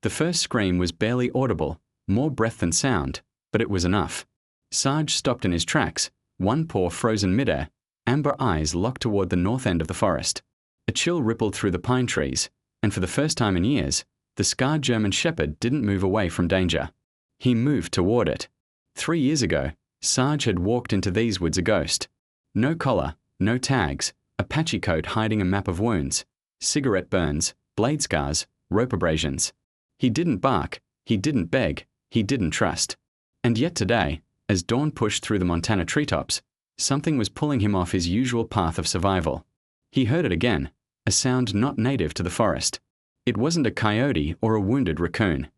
The first scream was barely audible, more breath than sound, but it was enough. Sarge stopped in his tracks, one paw frozen midair, amber eyes locked toward the north end of the forest. A chill rippled through the pine trees, and for the first time in years, the scarred German shepherd didn't move away from danger. He moved toward it. 3 years ago, Sarge had walked into these woods a ghost. No collar, no tags, a patchy coat hiding a map of wounds, cigarette burns, blade scars, rope abrasions. He didn't bark, he didn't beg, he didn't trust. And yet today, as dawn pushed through the Montana treetops, something was pulling him off his usual path of survival. He heard it again, a sound not native to the forest. It wasn't a coyote or a wounded raccoon.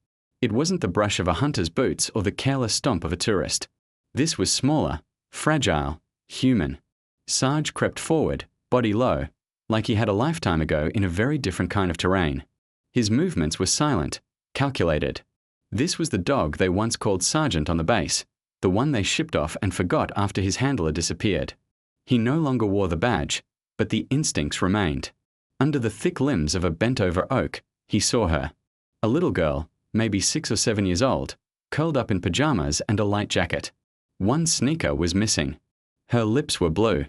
It wasn't the brush of a hunter's boots or the careless stomp of a tourist. This was smaller, fragile, human. Sarge crept forward, body low, like he had a lifetime ago in a very different kind of terrain. His movements were silent, calculated. This was the dog they once called Sergeant on the base, the one they shipped off and forgot after his handler disappeared. He no longer wore the badge, but the instincts remained. Under the thick limbs of a bent-over oak, he saw her. A little girl, maybe 6 or 7 years old, curled up in pajamas and a light jacket. One sneaker was missing. Her lips were blue.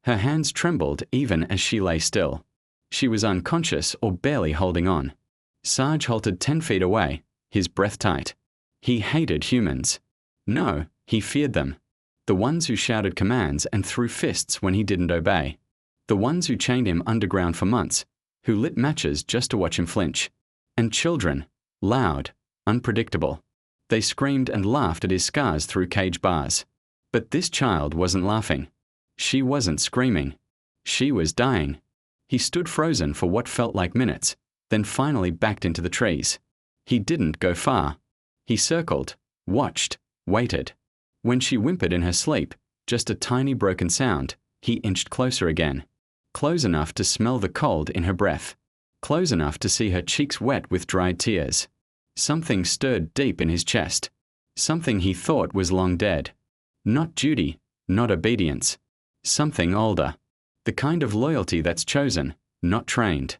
Her hands trembled even as she lay still. She was unconscious or barely holding on. Sarge halted 10 feet away, his breath tight. He hated humans. No, he feared them. The ones who shouted commands and threw fists when he didn't obey. The ones who chained him underground for months, who lit matches just to watch him flinch. And children, loud, unpredictable. They screamed and laughed at his scars through cage bars. But this child wasn't laughing. She wasn't screaming. She was dying. He stood frozen for what felt like minutes, then finally backed into the trees. He didn't go far. He circled, watched, waited. When she whimpered in her sleep, just a tiny broken sound, he inched closer again. Close enough to smell the cold in her breath. Close enough to see her cheeks wet with dried tears. Something stirred deep in his chest. Something he thought was long dead. Not duty, not obedience. Something older. The kind of loyalty that's chosen, not trained.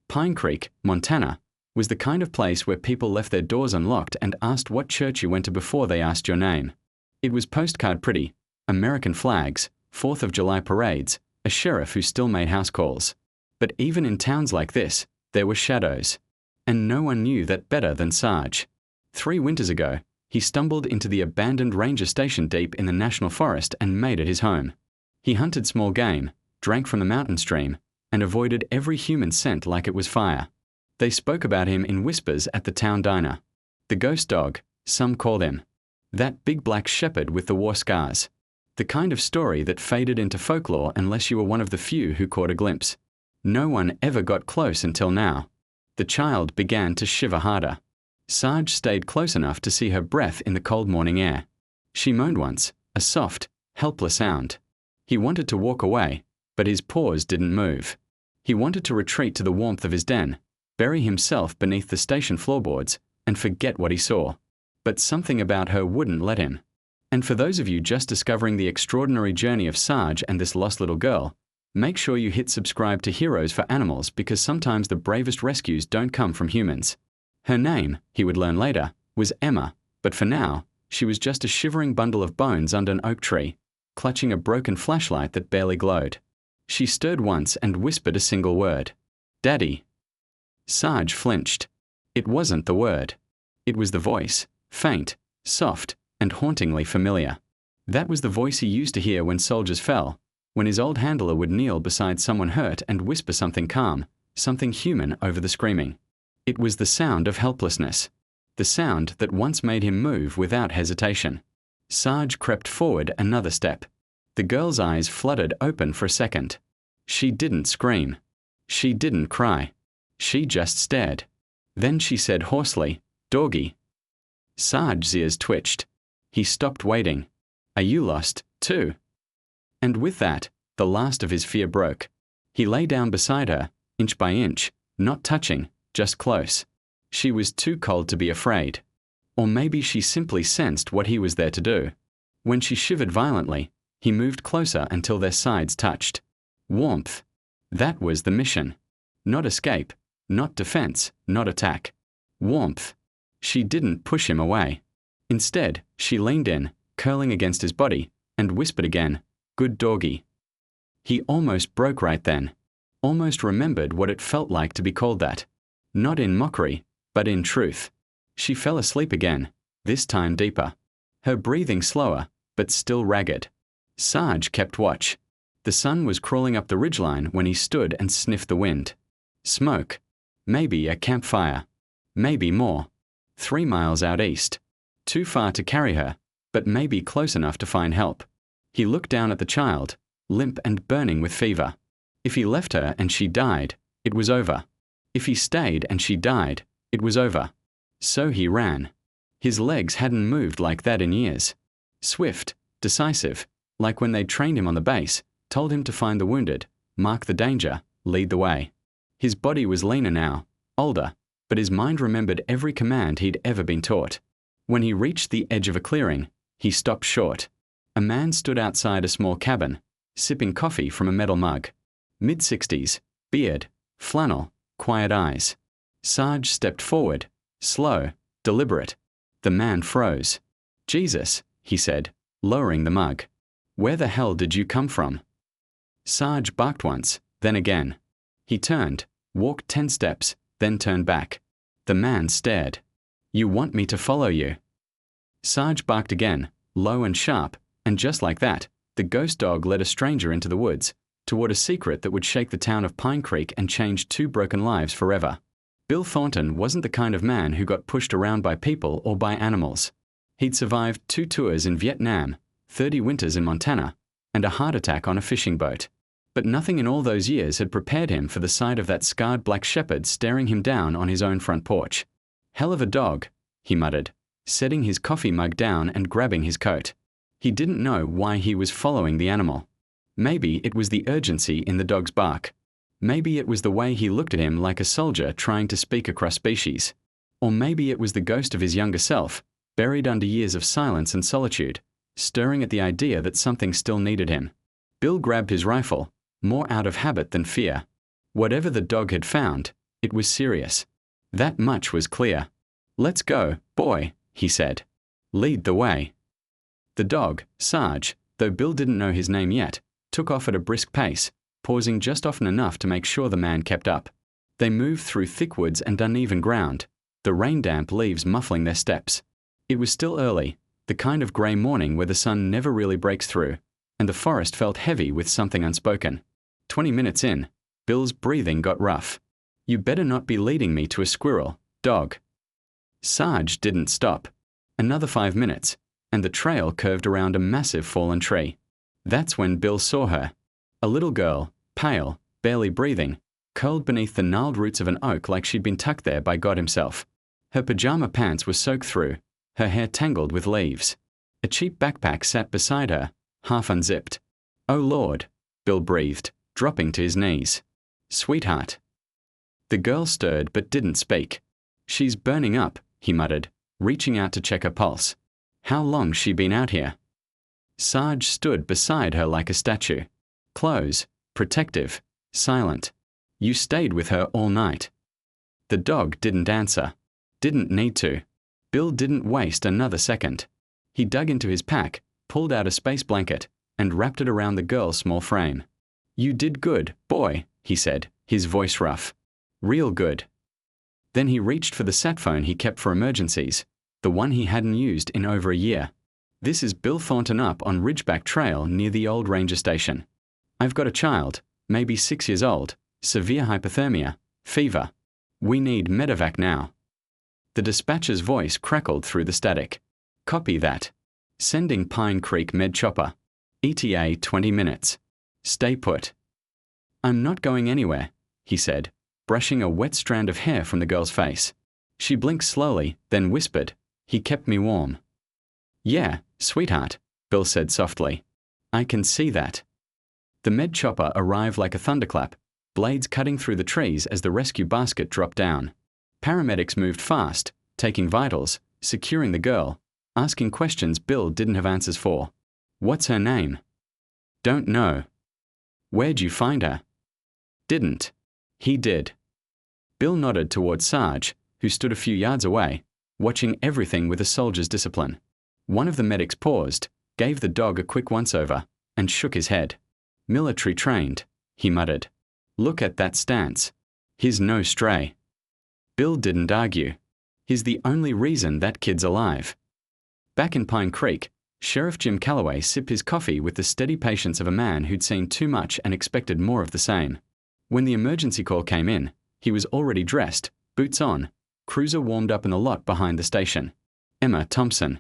Pine Creek, Montana, was the kind of place where people left their doors unlocked and asked what church you went to before they asked your name. It was postcard pretty, American flags, 4th of July parades, a sheriff who still made house calls. But even in towns like this, there were shadows. And no one knew that better than Sarge. 3 winters ago, he stumbled into the abandoned ranger station deep in the national forest and made it his home. He hunted small game, drank from the mountain stream, and avoided every human scent like it was fire. They spoke about him in whispers at the town diner. The ghost dog, some called him. That big black shepherd with the war scars. The kind of story that faded into folklore unless you were one of the few who caught a glimpse. No one ever got close until now. The child began to shiver harder. Sarge stayed close enough to see her breath in the cold morning air. She moaned once, a soft, helpless sound. He wanted to walk away, but his paws didn't move. He wanted to retreat to the warmth of his den, bury himself beneath the station floorboards, and forget what he saw. But something about her wouldn't let him. And for those of you just discovering the extraordinary journey of Sarge and this lost little girl, make sure you hit subscribe to Heroes for Animals because sometimes the bravest rescues don't come from humans. Her name, he would learn later, was Emma, but for now, she was just a shivering bundle of bones under an oak tree, clutching a broken flashlight that barely glowed. She stirred once and whispered a single word. Daddy. Sarge flinched. It wasn't the word. It was the voice, faint, soft, and hauntingly familiar. That was the voice he used to hear when soldiers fell, when his old handler would kneel beside someone hurt and whisper something calm, something human over the screaming. It was the sound of helplessness, the sound that once made him move without hesitation. Sarge crept forward another step. The girl's eyes fluttered open for a second. She didn't scream. She didn't cry. She just stared. Then she said hoarsely, "Doggy." Sarge's ears twitched. He stopped waiting. "Are you lost, too?" And with that, the last of his fear broke. He lay down beside her, inch by inch, not touching, just close. She was too cold to be afraid. Or maybe she simply sensed what he was there to do. When she shivered violently, he moved closer until their sides touched. Warmth. That was the mission. Not escape, not defense, not attack. Warmth, She didn't push him away. Instead, she leaned in, curling against his body, and whispered again, "Good doggy." He almost broke right then, almost remembered what it felt like to be called that. Not in mockery, but in truth. She fell asleep again, this time deeper. Her breathing slower, but still ragged. Sarge kept watch. The sun was crawling up the ridgeline when he stood and sniffed the wind. Smoke. Maybe a campfire. Maybe more. 3 miles out east. Too far to carry her, but maybe close enough to find help. He looked down at the child, limp and burning with fever. If he left her and she died, it was over. If he stayed and she died, it was over. So he ran. His legs hadn't moved like that in years. Swift, decisive, like when they'd trained him on the base, told him to find the wounded, mark the danger, lead the way. His body was leaner now, older, but his mind remembered every command he'd ever been taught. When he reached the edge of a clearing, he stopped short. A man stood outside a small cabin, sipping coffee from a metal mug. Mid-60s, beard, flannel, quiet eyes. Sarge stepped forward, slow, deliberate. The man froze. "Jesus," he said, lowering the mug. "Where the hell did you come from?" Sarge barked once, then again. He turned, walked 10 steps, then turned back. The man stared. "You want me to follow you?" Sarge barked again, low and sharp, and just like that, the ghost dog led a stranger into the woods, toward a secret that would shake the town of Pine Creek and change 2 broken lives forever. Bill Thornton wasn't the kind of man who got pushed around by people or by animals. He'd survived 2 tours in Vietnam, 30 winters in Montana, and a heart attack on a fishing boat. But nothing in all those years had prepared him for the sight of that scarred black shepherd staring him down on his own front porch. "Hell of a dog," he muttered, setting his coffee mug down and grabbing his coat. He didn't know why he was following the animal. Maybe it was the urgency in the dog's bark. Maybe it was the way he looked at him like a soldier trying to speak across species. Or maybe it was the ghost of his younger self, buried under years of silence and solitude, stirring at the idea that something still needed him. Bill grabbed his rifle, more out of habit than fear. Whatever the dog had found, it was serious. That much was clear. "Let's go, boy," he said. "Lead the way." The dog, Sarge, though Bill didn't know his name yet, took off at a brisk pace, pausing just often enough to make sure the man kept up. They moved through thick woods and uneven ground, the rain-damp leaves muffling their steps. It was still early, the kind of grey morning where the sun never really breaks through, and the forest felt heavy with something unspoken. 20 minutes in, Bill's breathing got rough. "You better not be leading me to a squirrel, dog." Sarge didn't stop. Another 5 minutes, and the trail curved around a massive fallen tree. That's when Bill saw her. A little girl, pale, barely breathing, curled beneath the gnarled roots of an oak like she'd been tucked there by God himself. Her pajama pants were soaked through, her hair tangled with leaves. A cheap backpack sat beside her, half unzipped. "Oh Lord," Bill breathed, dropping to his knees. "Sweetheart." The girl stirred but didn't speak. "She's burning up," he muttered, reaching out to check her pulse. "How long's she been out here?" Sarge stood beside her like a statue. Close, protective, silent. "You stayed with her all night." The dog didn't answer. Didn't need to. Bill didn't waste another second. He dug into his pack, pulled out a space blanket, and wrapped it around the girl's small frame. "You did good, boy," he said, his voice rough. "Real good." Then he reached for the sat phone he kept for emergencies, the one he hadn't used in over a year. "This is Bill Thornton up on Ridgeback Trail near the old ranger station. I've got a child, maybe 6 years old, severe hypothermia, fever. We need medevac now." The dispatcher's voice crackled through the static. "Copy that. Sending Pine Creek Med Chopper. ETA 20 minutes. Stay put." "I'm not going anywhere," he said, brushing a wet strand of hair from the girl's face. She blinked slowly, then whispered, "He kept me warm." "Yeah, sweetheart," Bill said softly. "I can see that." The med chopper arrived like a thunderclap, blades cutting through the trees as the rescue basket dropped down. Paramedics moved fast, taking vitals, securing the girl, asking questions Bill didn't have answers for. "What's her name?" "Don't know." "Where'd you find her?" "Didn't." He did. Bill nodded toward Sarge, who stood a few yards away, watching everything with a soldier's discipline. One of the medics paused, gave the dog a quick once-over, and shook his head. "Military trained," he muttered. "Look at that stance. He's no stray." Bill didn't argue. "He's the only reason that kid's alive." Back in Pine Creek, Sheriff Jim Calloway sipped his coffee with the steady patience of a man who'd seen too much and expected more of the same. When the emergency call came in, he was already dressed, boots on, cruiser warmed up in the lot behind the station. Emma Thompson.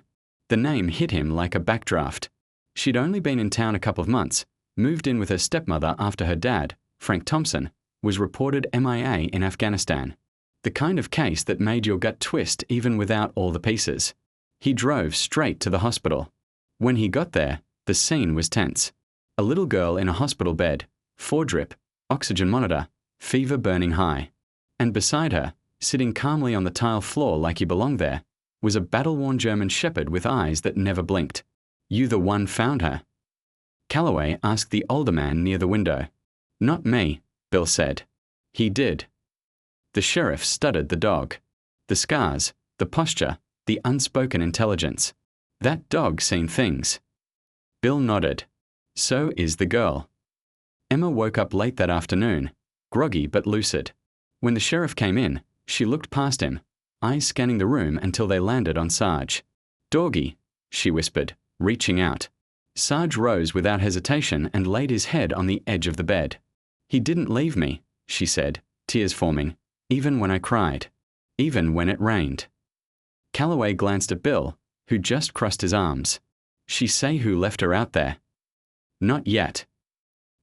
The name hit him like a backdraft. She'd only been in town a couple of months, moved in with her stepmother after her dad, Frank Thompson, was reported MIA in Afghanistan. The kind of case that made your gut twist even without all the pieces. He drove straight to the hospital. When he got there, the scene was tense. A little girl in a hospital bed, 4-drip, oxygen monitor, fever burning high. And beside her, sitting calmly on the tile floor like he belonged there, was a battle-worn German shepherd with eyes that never blinked. "You the one found her?" Calloway asked the older man near the window. "Not me," Bill said. "He did." The sheriff studied the dog. The scars, the posture, the unspoken intelligence. That dog seen things. Bill nodded. So is the girl. Emma woke up late that afternoon, groggy but lucid. When the sheriff came in, she looked past him, eyes scanning the room until they landed on Sarge. "Doggy," she whispered, reaching out. Sarge rose without hesitation and laid his head on the edge of the bed. "He didn't leave me," she said, tears forming, "even when I cried. Even when it rained." Calloway glanced at Bill, who just crossed his arms. "She say who left her out there?" "Not yet."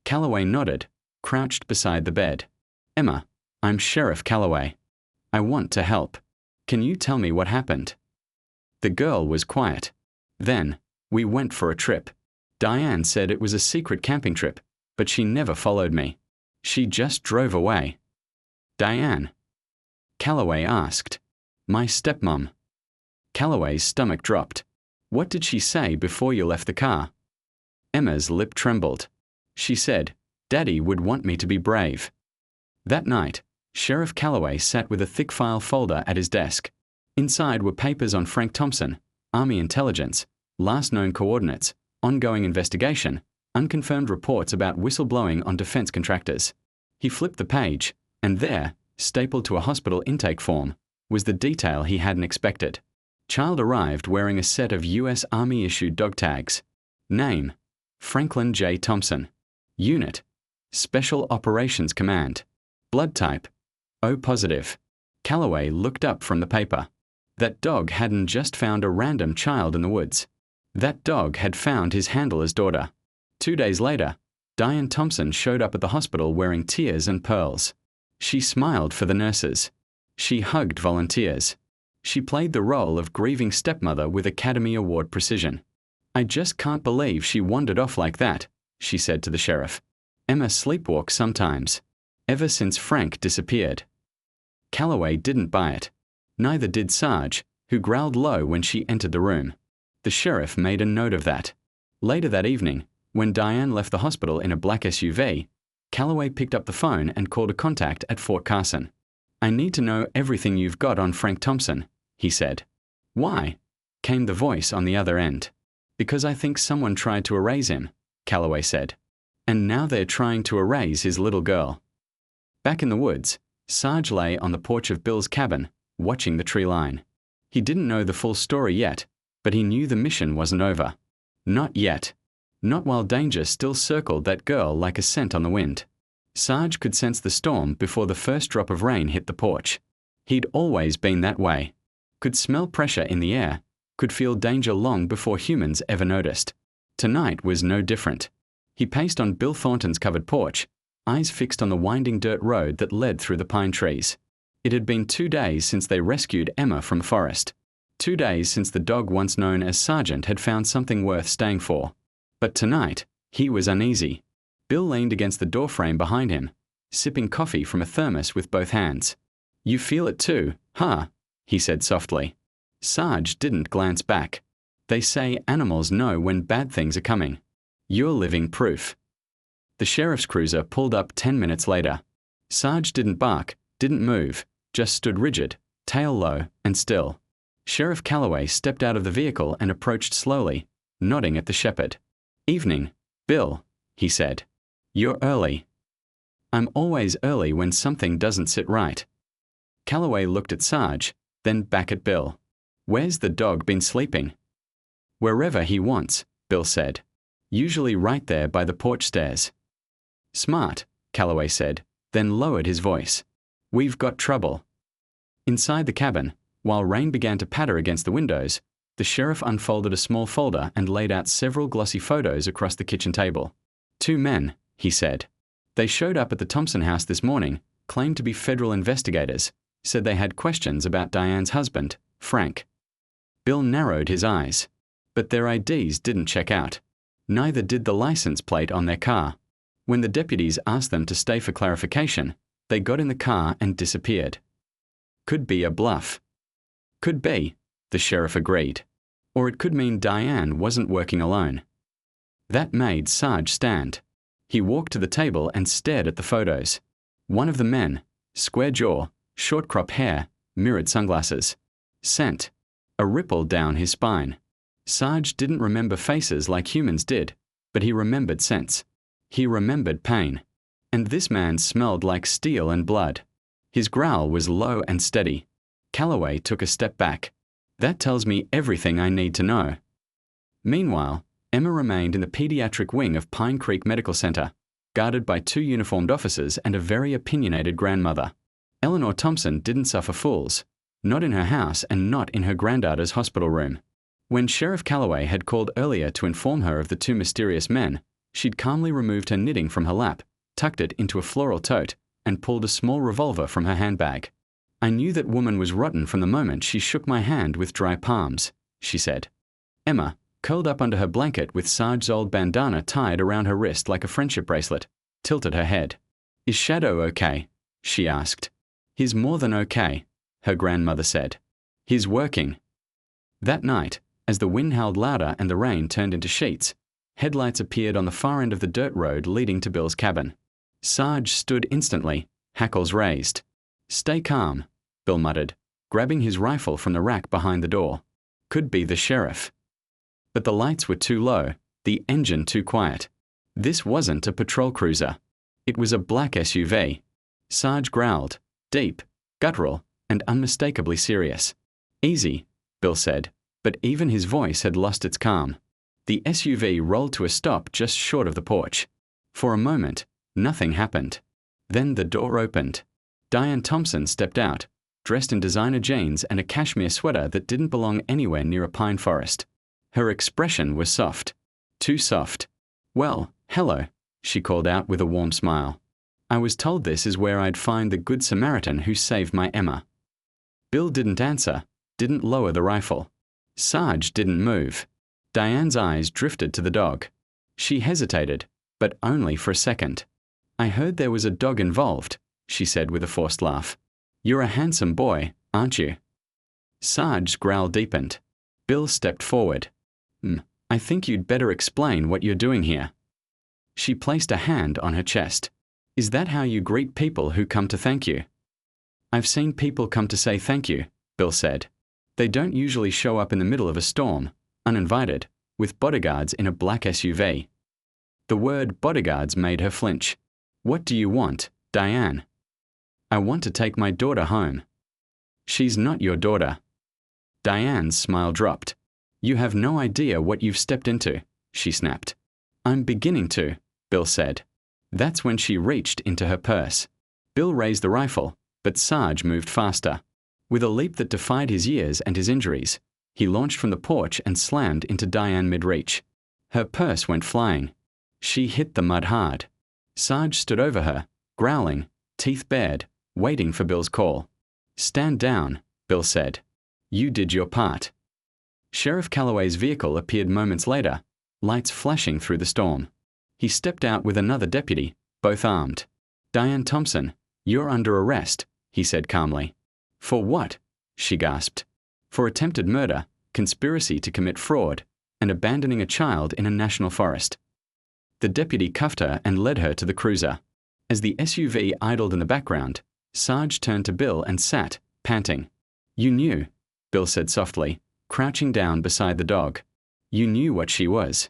Calloway nodded, crouched beside the bed. "Emma, I'm Sheriff Calloway. I want to help. Can you tell me what happened?" The girl was quiet. "Then, we went for a trip. Diane said it was a secret camping trip, but she never followed me. She just drove away." "Diane?" Calloway asked. "My stepmom." Calloway's stomach dropped. "What did she say before you left the car?" Emma's lip trembled. She said, "Daddy would want me to be brave." That night, Sheriff Calloway sat with a thick file folder at his desk. Inside were papers on Frank Thompson, Army intelligence, last known coordinates, ongoing investigation, unconfirmed reports about whistleblowing on defense contractors. He flipped the page, and there, stapled to a hospital intake form, was the detail he hadn't expected. Child arrived wearing a set of U.S. Army-issued dog tags. Name: Franklin J. Thompson. Unit: Special Operations Command. Blood type: O positive. Calloway looked up from the paper. That dog hadn't just found a random child in the woods. That dog had found his handler's daughter. 2 days later, Diane Thompson showed up at the hospital wearing tears and pearls. She smiled for the nurses. She hugged volunteers. She played the role of grieving stepmother with Academy Award precision. "I just can't believe she wandered off like that," she said to the sheriff. "Emma sleepwalks sometimes. Ever since Frank disappeared." Calloway didn't buy it. Neither did Sarge, who growled low when she entered the room. The sheriff made a note of that. Later that evening, when Diane left the hospital in a black SUV, Calloway picked up the phone and called a contact at Fort Carson. "I need to know everything you've got on Frank Thompson," he said. "Why?" came the voice on the other end. "Because I think someone tried to erase him," Calloway said. "And now they're trying to erase his little girl." Back in the woods, Sarge lay on the porch of Bill's cabin, watching the tree line. He didn't know the full story yet, but he knew the mission wasn't over. Not yet. Not while danger still circled that girl like a scent on the wind. Sarge could sense the storm before the first drop of rain hit the porch. He'd always been that way. Could smell pressure in the air, could feel danger long before humans ever noticed. Tonight was no different. He paced on Bill Thornton's covered porch, eyes fixed on the winding dirt road that led through the pine trees. It had been 2 days since they rescued Emma from forest. 2 days since the dog once known as Sergeant had found something worth staying for. But tonight, he was uneasy. Bill leaned against the doorframe behind him, sipping coffee from a thermos with both hands. "You feel it too, huh?" he said softly. Sarge didn't glance back. "They say animals know when bad things are coming. You're living proof." The sheriff's cruiser pulled up 10 minutes later. Sarge didn't bark, didn't move, just stood rigid, tail low and still. Sheriff Calloway stepped out of the vehicle and approached slowly, nodding at the shepherd. "Evening, Bill," he said. "You're early." "I'm always early when something doesn't sit right." Calloway looked at Sarge, then back at Bill. "Where's the dog been sleeping?" "Wherever he wants," Bill said. "Usually right there by the porch stairs." "Smart," Calloway said, then lowered his voice. "We've got trouble." Inside the cabin, while rain began to patter against the windows, the sheriff unfolded a small folder and laid out several glossy photos across the kitchen table. "Two men," he said. "They showed up at the Thompson house this morning, claimed to be federal investigators, said they had questions about Diane's husband, Frank." Bill narrowed his eyes. But their IDs didn't check out. Neither did the license plate on their car. When the deputies asked them to stay for clarification, they got in the car and disappeared. "Could be a bluff." "Could be," the sheriff agreed. "Or it could mean Diane wasn't working alone." That made Sarge stand. He walked to the table and stared at the photos. One of the men, square jaw, short crop hair, mirrored sunglasses. Scent. A ripple down his spine. Sarge didn't remember faces like humans did, but he remembered scents. He remembered pain. And this man smelled like steel and blood. His growl was low and steady. Calloway took a step back. "That tells me everything I need to know." Meanwhile, Emma remained in the pediatric wing of Pine Creek Medical Center, guarded by 2 uniformed officers and a very opinionated grandmother. Eleanor Thompson didn't suffer fools, not in her house and not in her granddaughter's hospital room. When Sheriff Calloway had called earlier to inform her of the 2 mysterious men, she'd calmly removed her knitting from her lap, tucked it into a floral tote, and pulled a small revolver from her handbag. "I knew that woman was rotten from the moment she shook my hand with dry palms," she said. Emma, curled up under her blanket with Sarge's old bandana tied around her wrist like a friendship bracelet, tilted her head. "Is Shadow okay?" she asked. "He's more than okay," her grandmother said. "He's working." That night, as the wind howled louder and the rain turned into sheets, headlights appeared on the far end of the dirt road leading to Bill's cabin. Sarge stood instantly, hackles raised. "Stay calm," Bill muttered, grabbing his rifle from the rack behind the door. Could be the sheriff. But the lights were too low, the engine too quiet. This wasn't a patrol cruiser. It was a black SUV. Sarge growled, deep, guttural, and unmistakably serious. "Easy," Bill said, but even his voice had lost its calm. The SUV rolled to a stop just short of the porch. For a moment, nothing happened. Then the door opened. Diane Thompson stepped out, dressed in designer jeans and a cashmere sweater that didn't belong anywhere near a pine forest. Her expression was soft. Too soft. "Well, hello," she called out with a warm smile. "I was told this is where I'd find the good Samaritan who saved my Emma." Bill didn't answer, didn't lower the rifle. Sarge didn't move. Diane's eyes drifted to the dog. She hesitated, but only for a second. "I heard there was a dog involved," she said with a forced laugh. "You're a handsome boy, aren't you?" Sarge's growl deepened. Bill stepped forward. I think you'd better explain what you're doing here." She placed a hand on her chest. "Is that how you greet people who come to thank you?" "I've seen people come to say thank you," Bill said. "They don't usually show up in the middle of a storm, uninvited, with bodyguards in a black SUV." The word bodyguards made her flinch. "What do you want, Diane?" "I want to take my daughter home." "She's not your daughter." Diane's smile dropped. "You have no idea what you've stepped into," she snapped. "I'm beginning to," Bill said. That's when she reached into her purse. Bill raised the rifle, but Sarge moved faster. With a leap that defied his years and his injuries, he launched from the porch and slammed into Diane mid-reach. Her purse went flying. She hit the mud hard. Sarge stood over her, growling, teeth bared, waiting for Bill's call. "Stand down," Bill said. "You did your part." Sheriff Calloway's vehicle appeared moments later, lights flashing through the storm. He stepped out with another deputy, both armed. "Diane Thompson, you're under arrest," he said calmly. "For what?" she gasped. "For attempted murder, conspiracy to commit fraud, and abandoning a child in a national forest." The deputy cuffed her and led her to the cruiser. As the SUV idled in the background, Sarge turned to Bill and sat, panting. "You knew," Bill said softly, crouching down beside the dog. You knew what she was.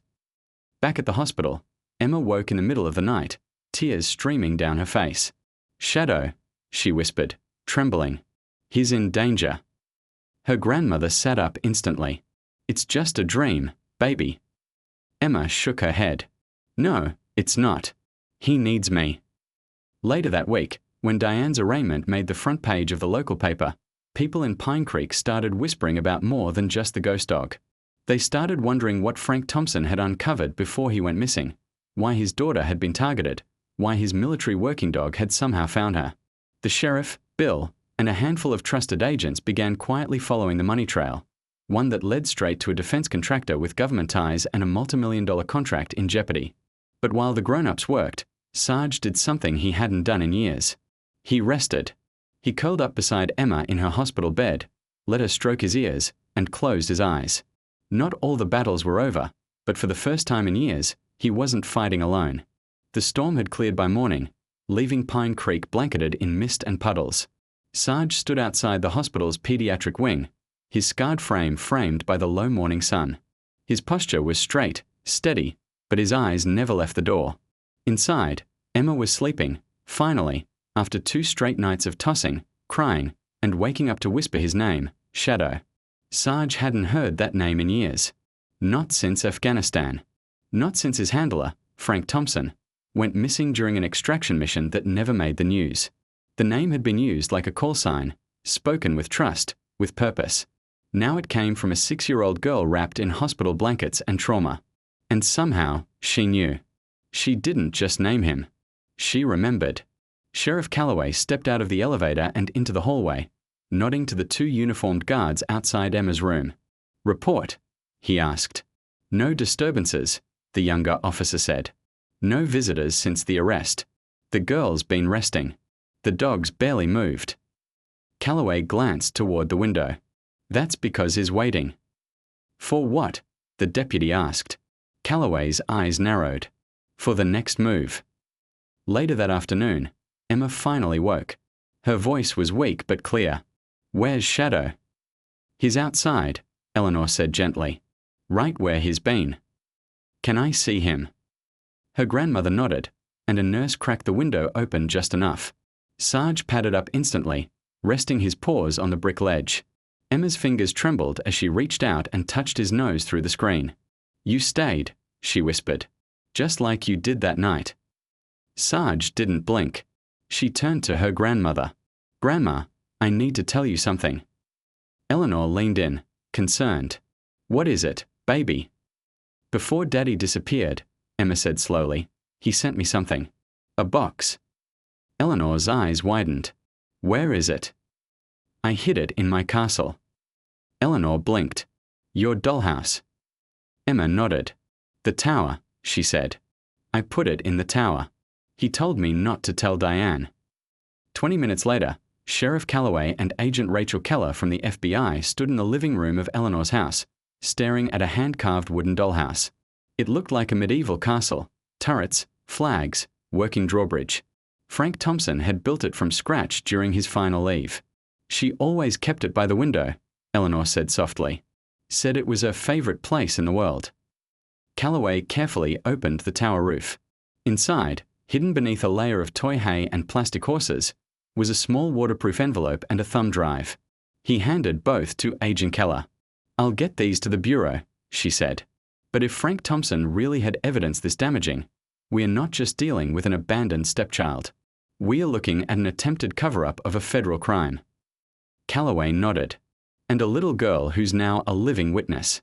Back at the hospital, Emma woke in the middle of the night, tears streaming down her face. Shadow, she whispered, trembling. He's in danger. Her grandmother sat up instantly. It's just a dream, baby. Emma shook her head. No, it's not. He needs me. Later that week, when Diane's arraignment made the front page of the local paper, people in Pine Creek started whispering about more than just the ghost dog. They started wondering what Frank Thompson had uncovered before he went missing, why his daughter had been targeted, why his military working dog had somehow found her. The sheriff, Bill, and a handful of trusted agents began quietly following the money trail, one that led straight to a defense contractor with government ties and a multi-million-dollar contract in jeopardy. But while the grown-ups worked, Sarge did something he hadn't done in years. He rested. He curled up beside Emma in her hospital bed, let her stroke his ears, and closed his eyes. Not all the battles were over, but for the first time in years, he wasn't fighting alone. The storm had cleared by morning, leaving Pine Creek blanketed in mist and puddles. Sarge stood outside the hospital's pediatric wing, his scarred frame framed by the low morning sun. His posture was straight, steady, but his eyes never left the door. Inside, Emma was sleeping, finally, after 2 straight nights of tossing, crying, and waking up to whisper his name, Shadow. Sarge hadn't heard that name in years. Not since Afghanistan. Not since his handler, Frank Thompson, went missing during an extraction mission that never made the news. The name had been used like a call sign, spoken with trust, with purpose. Now it came from a 6-year-old girl wrapped in hospital blankets and trauma. And somehow, she knew. She didn't just name him. She remembered. Sheriff Calloway stepped out of the elevator and into the hallway, nodding to the 2 uniformed guards outside Emma's room. Report, he asked. No disturbances, the younger officer said. No visitors since the arrest. The girl's been resting. The dogs barely moved. Calloway glanced toward the window. That's because he's waiting. For what? The deputy asked. Calloway's eyes narrowed. For the next move. Later that afternoon, Emma finally woke. Her voice was weak but clear. Where's Shadow? He's outside, Eleanor said gently. Right where he's been. Can I see him? Her grandmother nodded, and a nurse cracked the window open just enough. Sarge padded up instantly, resting his paws on the brick ledge. Emma's fingers trembled as she reached out and touched his nose through the screen. You stayed, she whispered. Just like you did that night. Sarge didn't blink. She turned to her grandmother. Grandma, I need to tell you something. Eleanor leaned in, concerned. What is it, baby? Before Daddy disappeared, Emma said slowly, he sent me something. A box. Eleanor's eyes widened. Where is it? I hid it in my castle. Eleanor blinked. Your dollhouse. Emma nodded. The tower, she said. I put it in the tower. He told me not to tell Diane. 20 minutes later, Sheriff Calloway and Agent Rachel Keller from the FBI stood in the living room of Eleanor's house, staring at a hand-carved wooden dollhouse. It looked like a medieval castle, turrets, flags, working drawbridge. Frank Thompson had built it from scratch during his final leave. She always kept it by the window, Eleanor said softly. Said it was her favorite place in the world. Calloway carefully opened the tower roof. Inside, hidden beneath a layer of toy hay and plastic horses, was a small waterproof envelope and a thumb drive. He handed both to Agent Keller. I'll get these to the Bureau, she said. But if Frank Thompson really had evidence this damaging, we are not just dealing with an abandoned stepchild. We are looking at an attempted cover-up of a federal crime. Calloway nodded. And a little girl who's now a living witness.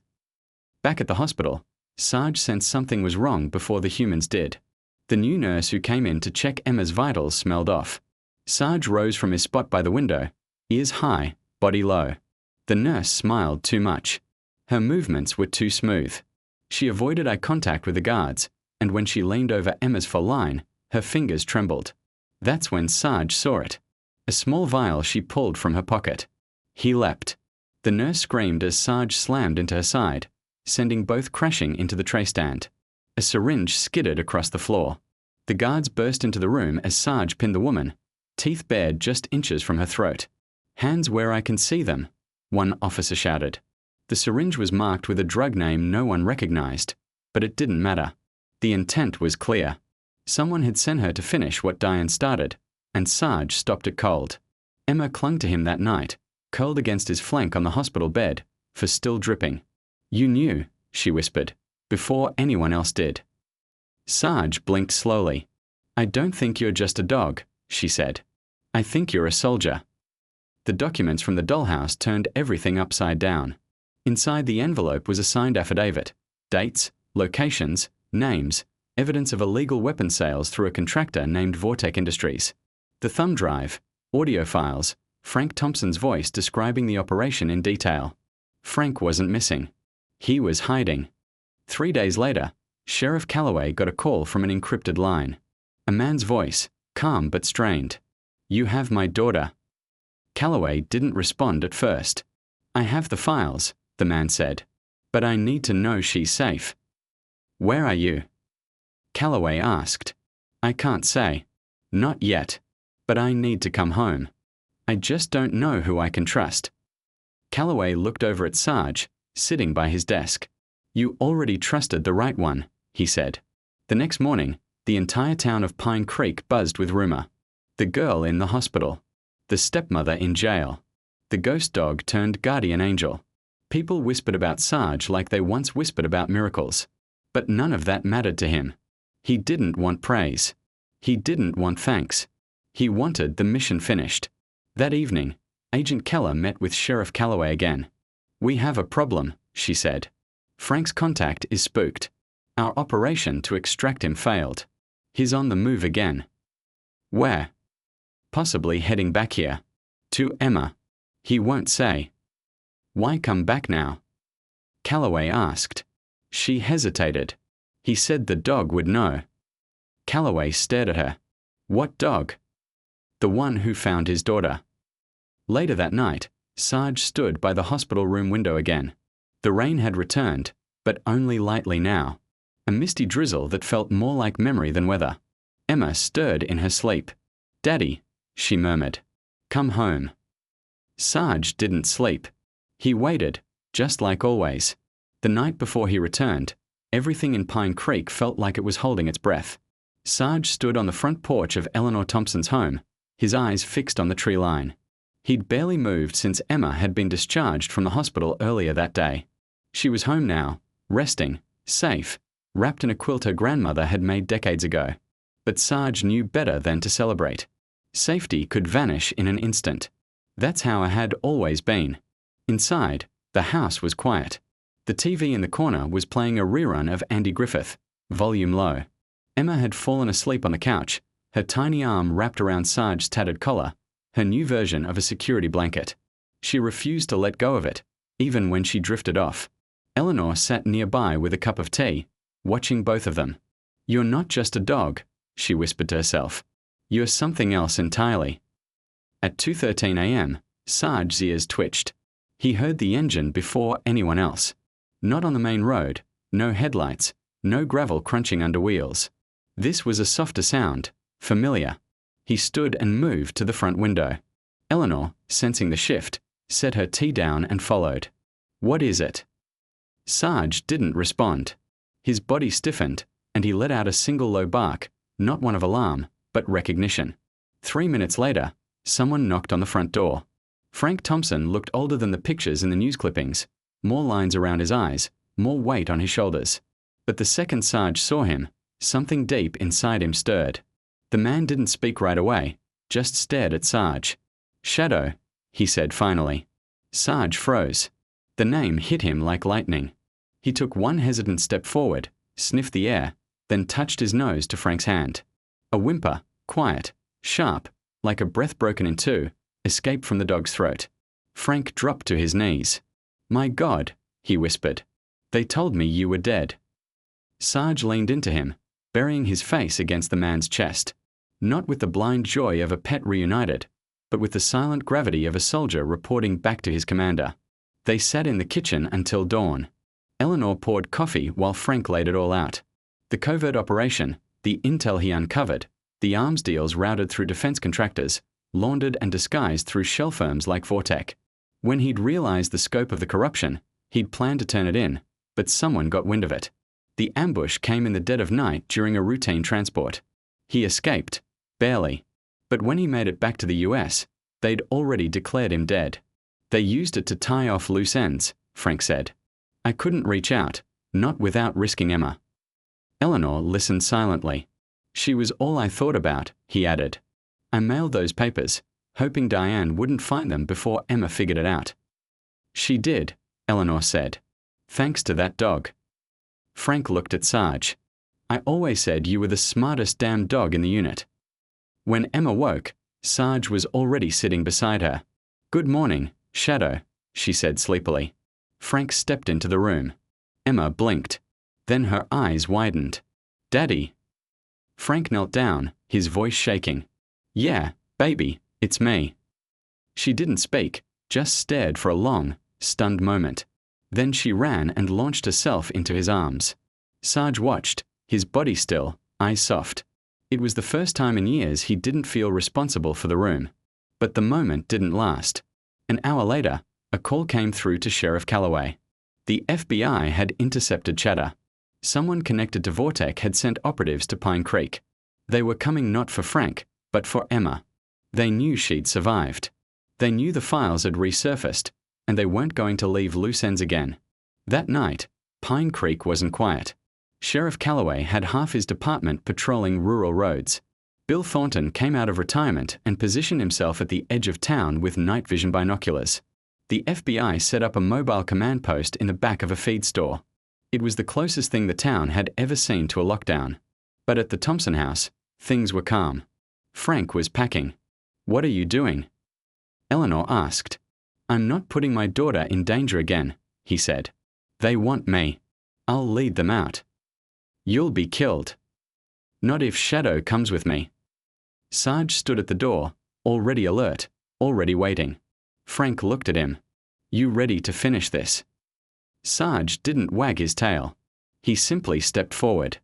Back at the hospital, Sarge sensed something was wrong before the humans did. The new nurse who came in to check Emma's vitals smelled off. Sarge rose from his spot by the window, ears high, body low. The nurse smiled too much. Her movements were too smooth. She avoided eye contact with the guards, and when she leaned over Emma's full line, her fingers trembled. That's when Sarge saw it. A small vial she pulled from her pocket. He leapt. The nurse screamed as Sarge slammed into her side, sending both crashing into the tray stand. A syringe skidded across the floor. The guards burst into the room as Sarge pinned the woman, teeth bared just inches from her throat. Hands where I can see them. one officer shouted. The syringe was marked with a drug name no one recognized, but it didn't matter. The intent was clear. Someone had sent her to finish what Diane started, and Sarge stopped it cold. Emma clung to him that night, curled against his flank on the hospital bed, for still dripping. "You knew," she whispered, "before anyone else did." Sarge blinked slowly. "I don't think you're just a dog," she said. "I think you're a soldier." The documents from the dollhouse turned everything upside down. Inside the envelope was a signed affidavit, dates, locations, names, evidence of illegal weapon sales through a contractor named Vortec Industries. The thumb drive, audio files, Frank Thompson's voice describing the operation in detail. Frank wasn't missing. He was hiding. 3 days later, Sheriff Calloway got a call from an encrypted line. A man's voice, calm but strained. "You have my daughter." Calloway didn't respond at first. "I have the files," the man said, "but I need to know she's safe." "Where are you?" Calloway asked. "I can't say. Not yet. But I need to come home. I just don't know who I can trust." Calloway looked over at Sarge, sitting by his desk. "You already trusted the right one," he said. The next morning, the entire town of Pine Creek buzzed with rumor. The girl in the hospital. The stepmother in jail. The ghost dog turned guardian angel. People whispered about Sarge like they once whispered about miracles. But none of that mattered to him. He didn't want praise. He didn't want thanks. He wanted the mission finished. That evening, Agent Keller met with Sheriff Calloway again. "We have a problem," she said. "Frank's contact is spooked. Our operation to extract him failed. He's on the move again." "Where?" "Possibly heading back here. To Emma. He won't say." "Why come back now?" Calloway asked. She hesitated. He said the dog would know. Calloway stared at her. "What dog?" "The one who found his daughter." Later that night, Sarge stood by the hospital room window again. The rain had returned, but only lightly now. A misty drizzle that felt more like memory than weather. Emma stirred in her sleep. "Daddy," she murmured. "Come home." Sarge didn't sleep. He waited, just like always. The night before he returned, everything in Pine Creek felt like it was holding its breath. Sarge stood on the front porch of Eleanor Thompson's home, his eyes fixed on the tree line. He'd barely moved since Emma had been discharged from the hospital earlier that day. She was home now, resting, safe, wrapped in a quilt her grandmother had made decades ago. But Sarge knew better than to celebrate. Safety could vanish in an instant. That's how it had always been. Inside, the house was quiet. The TV in the corner was playing a rerun of Andy Griffith, volume low. Emma had fallen asleep on the couch, her tiny arm wrapped around Sarge's tattered collar, her new version of a security blanket. She refused to let go of it, even when she drifted off. Eleanor sat nearby with a cup of tea, watching both of them. "You're not just a dog," she whispered to herself. "You're something else entirely." At 2:13 a.m., Sarge's ears twitched. He heard the engine before anyone else. Not on the main road, no headlights, no gravel crunching under wheels. This was a softer sound, familiar. He stood and moved to the front window. Eleanor, sensing the shift, set her tea down and followed. "What is it?" Sarge didn't respond. His body stiffened, and he let out a single low bark, not one of alarm, but recognition. 3 minutes later, someone knocked on the front door. Frank Thompson looked older than the pictures in the news clippings, more lines around his eyes, more weight on his shoulders. But the second Sarge saw him, something deep inside him stirred. The man didn't speak right away, just stared at Sarge. "Shadow," he said finally. Sarge froze. The name hit him like lightning. He took one hesitant step forward, sniffed the air, then touched his nose to Frank's hand. A whimper, quiet, sharp, like a breath broken in two, escaped from the dog's throat. Frank dropped to his knees. "My God," he whispered. "They told me you were dead." Sarge leaned into him, burying his face against the man's chest. Not with the blind joy of a pet reunited, but with the silent gravity of a soldier reporting back to his commander. They sat in the kitchen until dawn. Eleanor poured coffee while Frank laid it all out. The covert operation, the intel he uncovered, the arms deals routed through defense contractors, laundered and disguised through shell firms like Vortec. When he'd realized the scope of the corruption, he'd planned to turn it in, but someone got wind of it. The ambush came in the dead of night during a routine transport. He escaped, barely. But when he made it back to the US, they'd already declared him dead. They used it to tie off loose ends, Frank said. I couldn't reach out, not without risking Emma. Eleanor listened silently. She was all I thought about, he added. I mailed those papers, hoping Diane wouldn't find them before Emma figured it out. She did, Eleanor said. Thanks to that dog. Frank looked at Sarge. I always said you were the smartest damn dog in the unit. When Emma woke, Sarge was already sitting beside her. Good morning, Shadow, she said sleepily. Frank stepped into the room. Emma blinked. Then her eyes widened. Daddy. Frank knelt down, his voice shaking. Yeah, baby, it's me. She didn't speak, just stared for a long, stunned moment. Then she ran and launched herself into his arms. Sarge watched, his body still, eyes soft. It was the first time in years he didn't feel responsible for the room. But the moment didn't last. An hour later, a call came through to Sheriff Calloway. The FBI had intercepted chatter. Someone connected to Vortec had sent operatives to Pine Creek. They were coming not for Frank, but for Emma. They knew she'd survived. They knew the files had resurfaced, and they weren't going to leave loose ends again. That night, Pine Creek wasn't quiet. Sheriff Calloway had half his department patrolling rural roads. Bill Thornton came out of retirement and positioned himself at the edge of town with night vision binoculars. The FBI set up a mobile command post in the back of a feed store. It was the closest thing the town had ever seen to a lockdown. But at the Thompson house, things were calm. Frank was packing. What are you doing? Eleanor asked. I'm not putting my daughter in danger again, he said. They want me. I'll lead them out. You'll be killed. Not if Shadow comes with me. Sarge stood at the door, already alert, already waiting. Frank looked at him. You ready to finish this? Sarge didn't wag his tail. He simply stepped forward.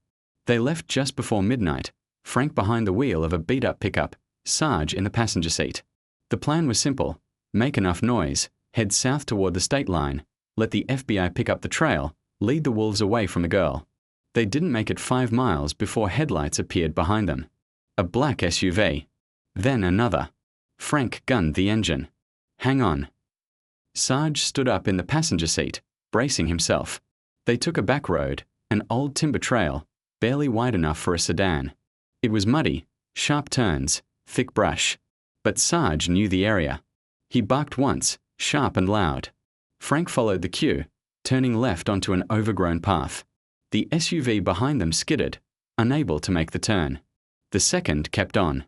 They left just before midnight, Frank behind the wheel of a beat-up pickup, Sarge in the passenger seat. The plan was simple. Make enough noise, head south toward the state line, let the FBI pick up the trail, lead the wolves away from the girl. They didn't make it 5 miles before headlights appeared behind them. A black SUV. Then another. Frank gunned the engine. Hang on. Sarge stood up in the passenger seat, bracing himself. They took a back road, an old timber trail, barely wide enough for a sedan. It was muddy, sharp turns, thick brush. But Sarge knew the area. He barked once, sharp and loud. Frank followed the cue, turning left onto an overgrown path. The SUV behind them skidded, unable to make the turn. The second kept on.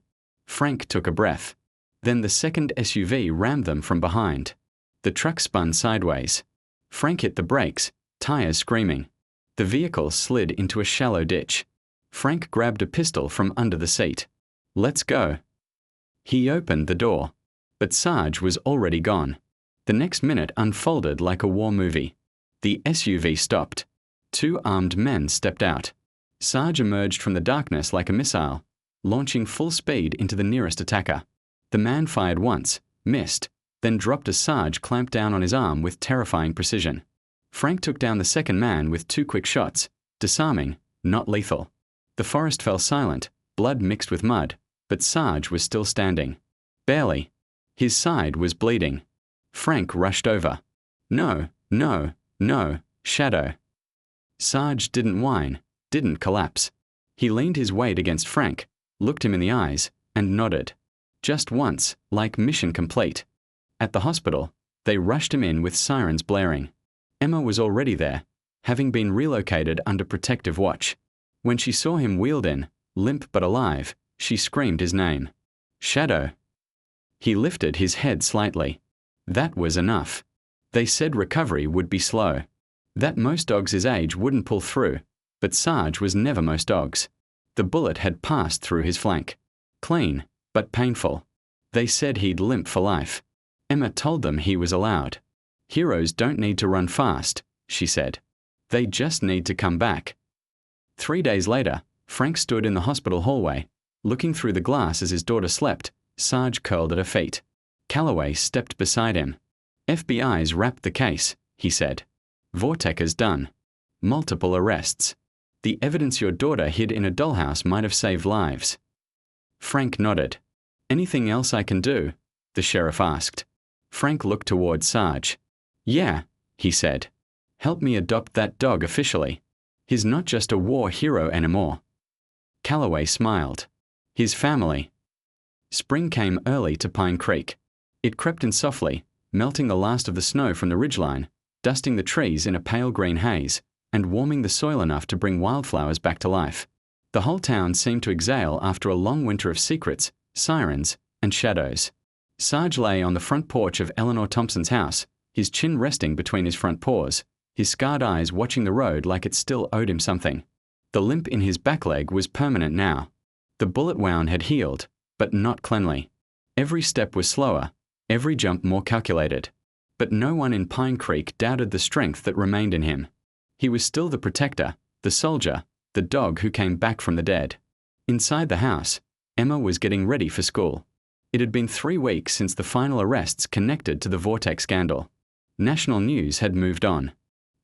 Frank took a breath. Then the second SUV rammed them from behind. The truck spun sideways. Frank hit the brakes, tires screaming. The vehicle slid into a shallow ditch. Frank grabbed a pistol from under the seat. Let's go. He opened the door. But Sarge was already gone. The next minute unfolded like a war movie. The SUV stopped. 2 armed men stepped out. Sarge emerged from the darkness like a missile, launching full speed into the nearest attacker. The man fired once, missed, then dropped as Sarge clamped down on his arm with terrifying precision. Frank took down the second man with 2 quick shots, disarming, not lethal. The forest fell silent, blood mixed with mud, but Sarge was still standing. Barely. His side was bleeding. Frank rushed over. No, no, no, Shadow. Sarge didn't whine, didn't collapse. He leaned his weight against Frank, looked him in the eyes, and nodded. Just once, like mission complete. At the hospital, they rushed him in with sirens blaring. Emma was already there, having been relocated under protective watch. When she saw him wheeled in, limp but alive, she screamed his name. Shadow. He lifted his head slightly. That was enough. They said recovery would be slow. That most dogs his age wouldn't pull through, but Sarge was never most dogs. The bullet had passed through his flank. Clean, but painful. They said he'd limp for life. Emma told them he was allowed. Heroes don't need to run fast, she said. They just need to come back. 3 days later, Frank stood in the hospital hallway, looking through the glass as his daughter slept. Sarge curled at her feet. Calloway stepped beside him. FBI's wrapped the case, he said. Vorteca's done. Multiple arrests. The evidence your daughter hid in a dollhouse might have saved lives. Frank nodded. Anything else I can do? The sheriff asked. Frank looked toward Sarge. Yeah, he said. Help me adopt that dog officially. He's not just a war hero anymore. Calloway smiled. His family. Spring came early to Pine Creek. It crept in softly, melting the last of the snow from the ridgeline, dusting the trees in a pale green haze, and warming the soil enough to bring wildflowers back to life. The whole town seemed to exhale after a long winter of secrets, sirens, and shadows. Sarge lay on the front porch of Eleanor Thompson's house, his chin resting between his front paws, his scarred eyes watching the road like it still owed him something. The limp in his back leg was permanent now. The bullet wound had healed, but not cleanly. Every step was slower, every jump more calculated. But no one in Pine Creek doubted the strength that remained in him. He was still the protector, the soldier, the dog who came back from the dead. Inside the house, Emma was getting ready for school. It had been 3 weeks since the final arrests connected to the Vortex scandal. National news had moved on.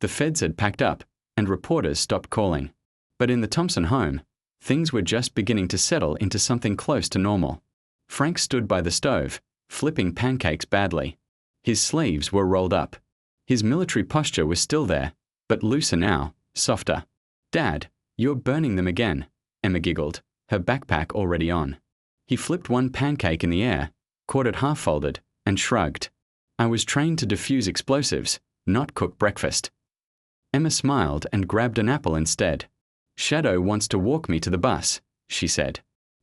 The feds had packed up, and reporters stopped calling. But in the Thompson home, things were just beginning to settle into something close to normal. Frank stood by the stove, flipping pancakes badly. His sleeves were rolled up. His military posture was still there, but looser now, softer. Dad, you're burning them again, Emma giggled, her backpack already on. He flipped one pancake in the air, caught it half-folded, and shrugged. I was trained to defuse explosives, not cook breakfast. Emma smiled and grabbed an apple instead. Shadow wants to walk me to the bus, she said.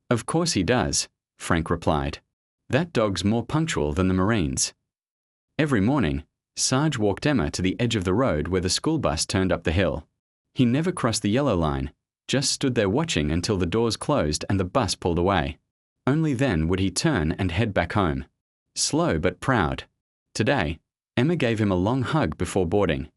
Of course he does, Frank replied. That dog's more punctual than the Marines. Every morning, Sarge walked Emma to the edge of the road where the school bus turned up the hill. He never crossed the yellow line, just stood there watching until the doors closed and the bus pulled away. Only then would he turn and head back home. Slow but proud. Today, Emma gave him a long hug before boarding.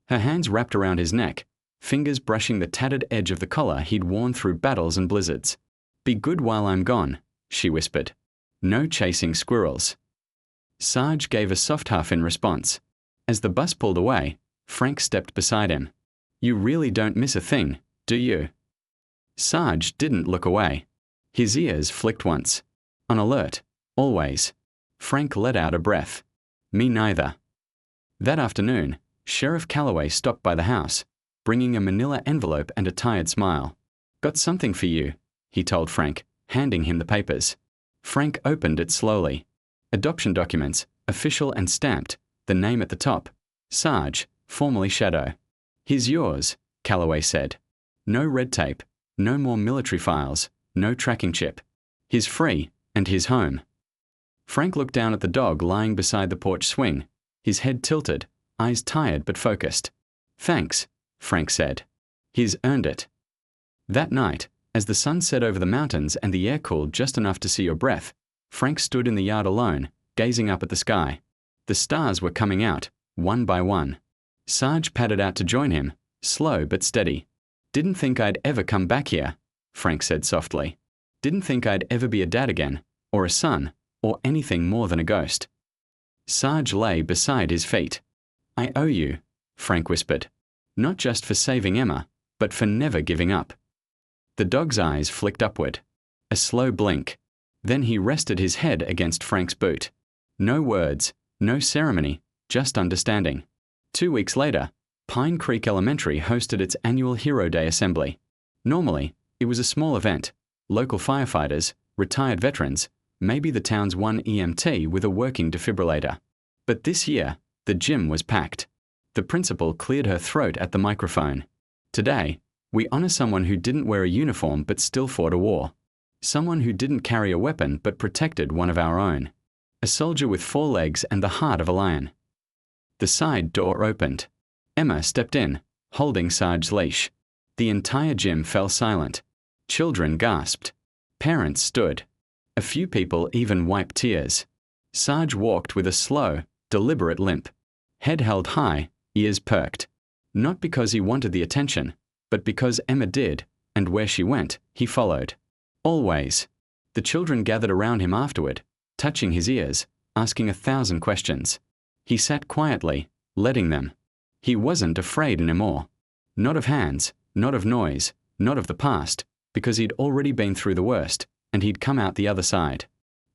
Her hands wrapped around his neck, fingers brushing the tattered edge of the collar he'd worn through battles and blizzards. Be good while I'm gone, she whispered. No chasing squirrels. Sarge gave a soft huff in response. As the bus pulled away, Frank stepped beside him. You really don't miss a thing, do you? Sarge didn't look away. His ears flicked once. On alert, always. Frank let out a breath. Me neither. That afternoon, Sheriff Calloway stopped by the house, bringing a manila envelope and a tired smile. Got something for you, he told Frank, handing him the papers. Frank opened it slowly. Adoption documents, official and stamped, the name at the top. Sarge, formerly Shadow. He's yours, Calloway said. No red tape, no more military files, no tracking chip. He's free, and he's home. Frank looked down at the dog lying beside the porch swing, his head tilted, eyes tired but focused. Thanks, Frank said. He's earned it. That night, as the sun set over the mountains and the air cooled just enough to see your breath, Frank stood in the yard alone, gazing up at the sky. The stars were coming out, one by one. Sarge padded out to join him, slow but steady. Didn't think I'd ever come back here, Frank said softly. Didn't think I'd ever be a dad again, or a son, or anything more than a ghost. Sarge lay beside his feet. I owe you, Frank whispered. Not just for saving Emma, but for never giving up. The dog's eyes flicked upward. A slow blink. Then he rested his head against Frank's boot. No words, no ceremony, just understanding. 2 weeks later, Pine Creek Elementary hosted its annual Hero Day assembly. Normally, it was a small event. Local firefighters, retired veterans, maybe the town's one EMT with a working defibrillator. But this year, the gym was packed. The principal cleared her throat at the microphone. Today, we honor someone who didn't wear a uniform but still fought a war. Someone who didn't carry a weapon but protected one of our own. A soldier with 4 legs and the heart of a lion. The side door opened. Emma stepped in, holding Sarge's leash. The entire gym fell silent. Children gasped. Parents stood. A few people even wiped tears. Sarge walked with a slow, deliberate limp. Head held high, ears perked. Not because he wanted the attention, but because Emma did, and where she went, he followed. Always. The children gathered around him afterward, touching his ears, asking 1,000 questions. He sat quietly, letting them. He wasn't afraid anymore. Not of hands, not of noise, not of the past, because he'd already been through the worst, and he'd come out the other side.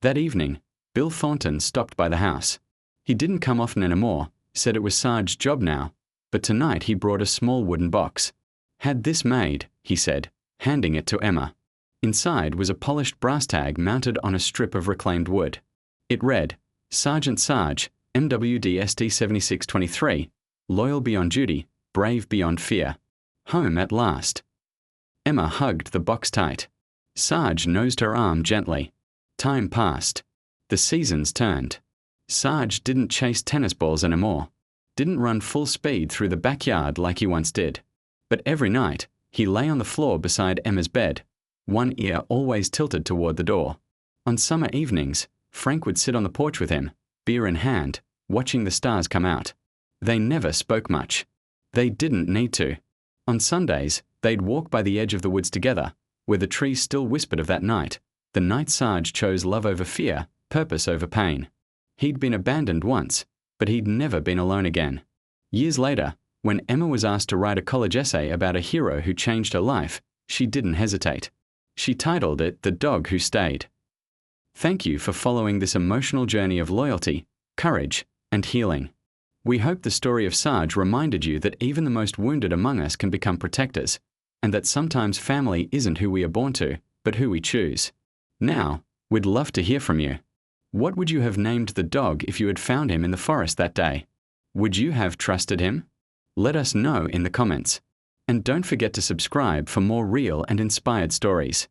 That evening, Bill Thornton stopped by the house. He didn't come often anymore, said it was Sarge's job now, but tonight he brought a small wooden box. Had this made, he said, handing it to Emma. Inside was a polished brass tag mounted on a strip of reclaimed wood. It read, Sergeant Sarge, MWDST 7623, loyal beyond duty, brave beyond fear. Home at last. Emma hugged the box tight. Sarge nosed her arm gently. Time passed. The seasons turned. Sarge didn't chase tennis balls anymore. Didn't run full speed through the backyard like he once did. But every night, he lay on the floor beside Emma's bed, one ear always tilted toward the door. On summer evenings, Frank would sit on the porch with him, beer in hand, watching the stars come out. They never spoke much. They didn't need to. On Sundays, they'd walk by the edge of the woods together, where the trees still whispered of that night, the night Sarge chose love over fear, purpose over pain. He'd been abandoned once, but he'd never been alone again. Years later, when Emma was asked to write a college essay about a hero who changed her life, she didn't hesitate. She titled it The Dog Who Stayed. Thank you for following this emotional journey of loyalty, courage, and healing. We hope the story of Sarge reminded you that even the most wounded among us can become protectors, and that sometimes family isn't who we are born to, but who we choose. Now, we'd love to hear from you. What would you have named the dog if you had found him in the forest that day? Would you have trusted him? Let us know in the comments. And don't forget to subscribe for more real and inspired stories.